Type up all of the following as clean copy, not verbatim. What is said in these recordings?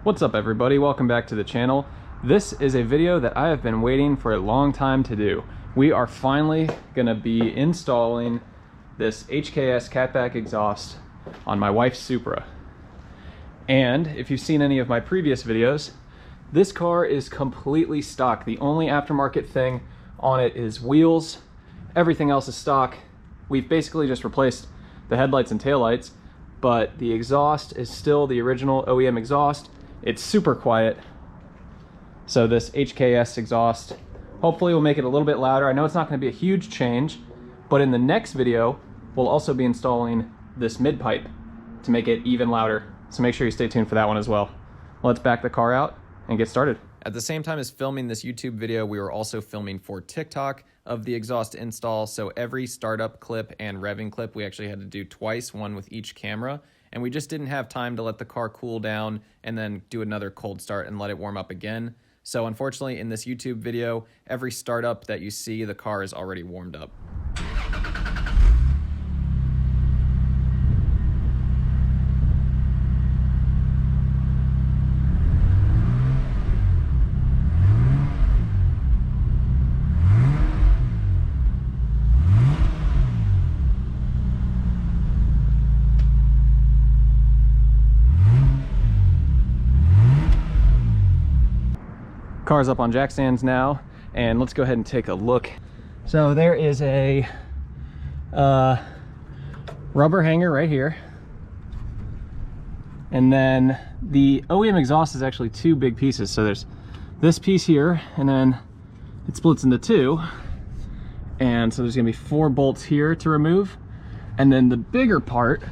What's up everybody, welcome back to the channel. This is a video that I have been waiting for a long time to do. We are finally gonna be installing this HKS catback exhaust on my wife's Supra. And if you've seen any of my previous videos, this car is completely stock. The only aftermarket thing on it is wheels. Everything else is stock. We've basically just replaced the headlights and taillights, but the exhaust is still the original OEM exhaust. It's super quiet. So this HKS exhaust hopefully will make it a little bit louder. I know it's not going to be a huge change, but in the next video, we'll also be installing this mid pipe to make it even louder. So make sure you stay tuned for that one as well. Let's back the car out and get started. At the same time as filming this YouTube video, we were also filming for TikTok of the exhaust install. So every startup clip and revving clip, we actually had to do twice, one with each camera. And we just didn't have time to let the car cool down and then do another cold start and let it warm up again. So unfortunately, in this YouTube video, every startup that you see, the car is already warmed up. Car's up on jack stands now, and let's go ahead and take a look. So there is a rubber hanger right here, and then the OEM exhaust is actually two big pieces. So there's this piece here, and then it splits into two, and so there's gonna be 4 bolts here to remove, and then the bigger part,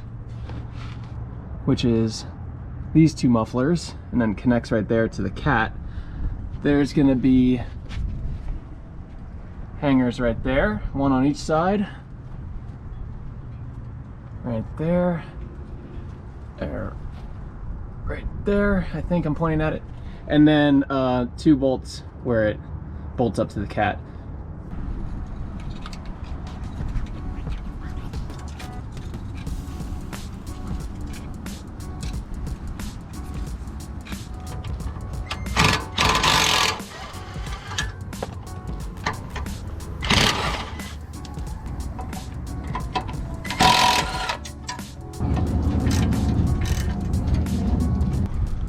which is these 2 mufflers, and then connects right there to the cat. There's gonna be hangers right there, one on each side, right there, right there, I think I'm pointing at it, and then 2 bolts where it bolts up to the cat.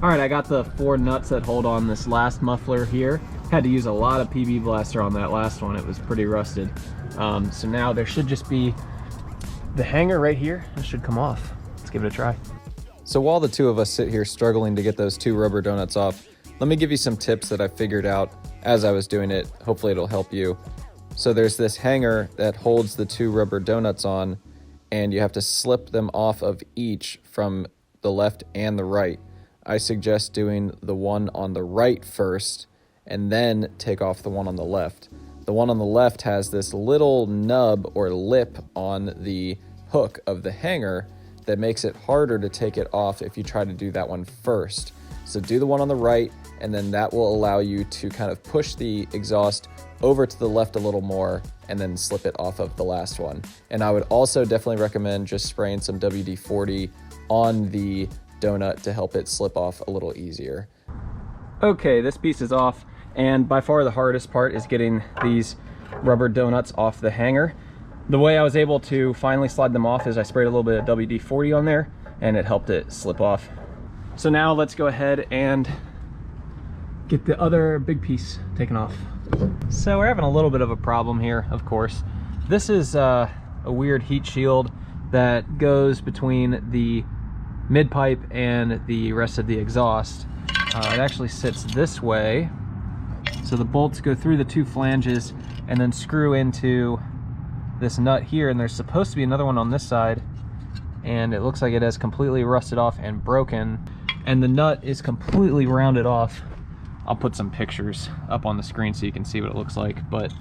All right, I got the 4 nuts that hold on this last muffler here. Had to use a lot of PB Blaster on that last one. It was pretty rusted. So now there should just be the hanger right here. It should come off. Let's give it a try. So while the two of us sit here struggling to get those 2 rubber donuts off, let me give you some tips that I figured out as I was doing it. Hopefully it'll help you. So there's this hanger that holds the 2 rubber donuts on, and you have to slip them off of each from the left and the right. I suggest doing the one on the right first and then take off the one on the left. The one on the left has this little nub or lip on the hook of the hanger that makes it harder to take it off if you try to do that one first. So do the one on the right, and then that will allow you to kind of push the exhaust over to the left a little more and then slip it off of the last one. And I would also definitely recommend just spraying some WD-40 on the donut to help it slip off a little easier. Okay, this piece is off, and by far the hardest part is getting these rubber donuts off the hanger. The way I was able to finally slide them off is I sprayed a little bit of WD-40 on there, and it helped it slip off. So now let's go ahead and get the other big piece taken off. So we're having a little bit of a problem here, of course. This is a weird heat shield that goes between the mid pipe and the rest of the exhaust. It actually sits this way, so the bolts go through the 2 flanges and then screw into this nut here, and there's supposed to be another one on this side, and it looks like it has completely rusted off and broken, and the nut is completely rounded off. I'll put some pictures up on the screen so you can see what it looks like, but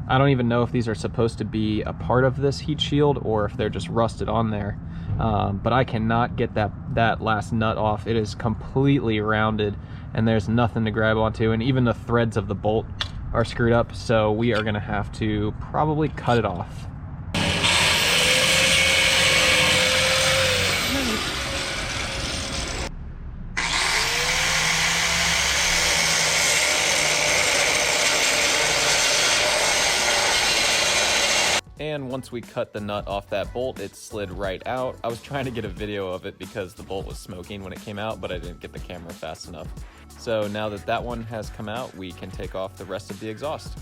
I don't even know if these are supposed to be a part of this heat shield or if they're just rusted on there. But I cannot get that last nut off. It is completely rounded and there's nothing to grab onto, and even the threads of the bolt are screwed up, so we are gonna have to probably cut it off. once we cut the nut off that bolt, it slid right out. I was trying to get a video of it because the bolt was smoking when it came out, but I didn't get the camera fast enough. So now that that one has come out, we can take off the rest of the exhaust.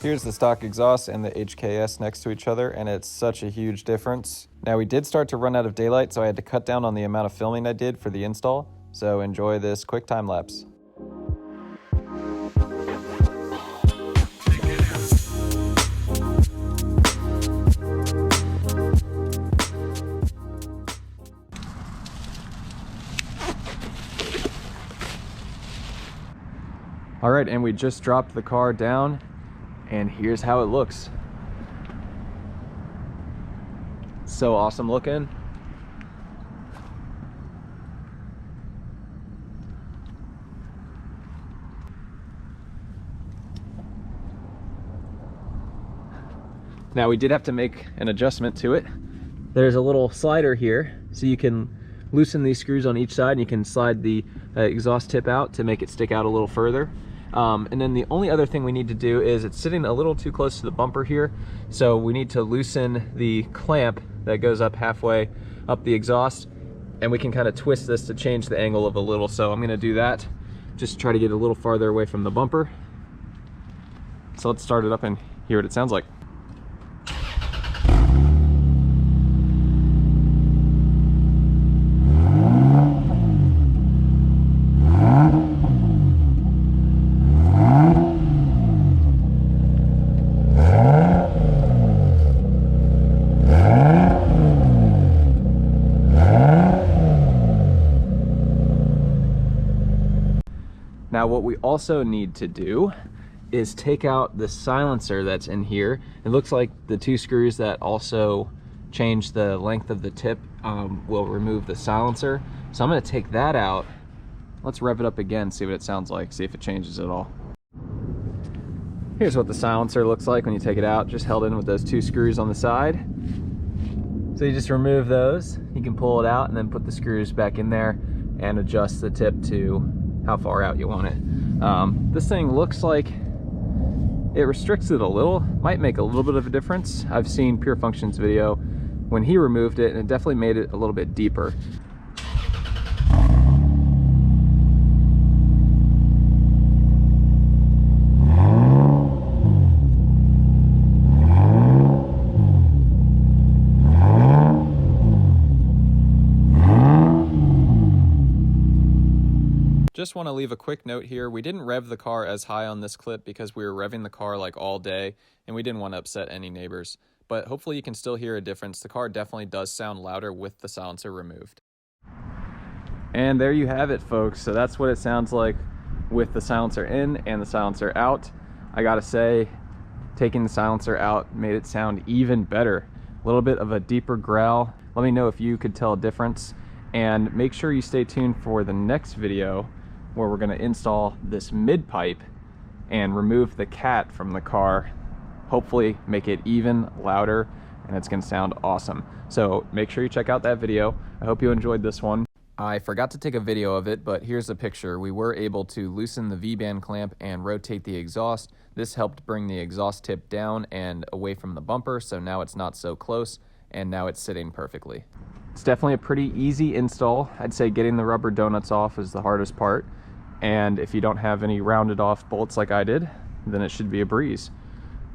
Here's the stock exhaust and the HKS next to each other, and it's such a huge difference. Now, we did start to run out of daylight, so I had to cut down on the amount of filming I did for the install. So enjoy this quick time lapse. All right, and we just dropped the car down, and here's how it looks. So awesome looking. Now, we did have to make an adjustment to it. There's a little slider here, so you can loosen these screws on each side, and you can slide the exhaust tip out to make it stick out a little further. And then the only other thing we need to do is, it's sitting a little too close to the bumper here, so we need to loosen the clamp that goes up halfway up the exhaust, and we can kind of twist this to change the angle of a little. So I'm going to do that, just try to get a little farther away from the bumper. So let's start it up and hear what it sounds like. Now, what we also need to do is take out the silencer that's in here. It looks like the two screws that also change the length of the tip will remove the silencer. So I'm going to take that out. Let's rev it up again, see what it sounds like, see if it changes at all. Here's what the silencer looks like when you take it out, just held in with those two screws on the side. So you just remove those, you can pull it out and then put the screws back in there and adjust the tip to how far out you want it. This thing looks like it restricts it a little, might make a little bit of a difference. I've seen Pure Function's video when he removed it, and it definitely made it a little bit deeper. Just want to leave a quick note here. We didn't rev the car as high on this clip because we were revving the car like all day and we didn't want to upset any neighbors. But hopefully you can still hear a difference. The car definitely does sound louder with the silencer removed. And there you have it, folks. So that's what it sounds like with the silencer in and the silencer out. I gotta say, taking the silencer out made it sound even better. A little bit of a deeper growl. Let me know if you could tell a difference. And make sure you stay tuned for the next video, where we're going to install this mid pipe and remove the cat from the car, hopefully make it even louder, and it's going to sound awesome. So make sure you check out that video. I hope you enjoyed this one. I forgot to take a video of it, but here's a picture. We were able to loosen the V-band clamp and rotate the exhaust. This helped bring the exhaust tip down and away from the bumper, so now it's not so close, and now it's sitting perfectly. It's definitely a pretty easy install. I'd say getting the rubber donuts off is the hardest part. And if you don't have any rounded off bolts like I did, then it should be a breeze.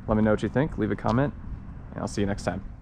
Let me know what you think, leave a comment, and I'll see you next time.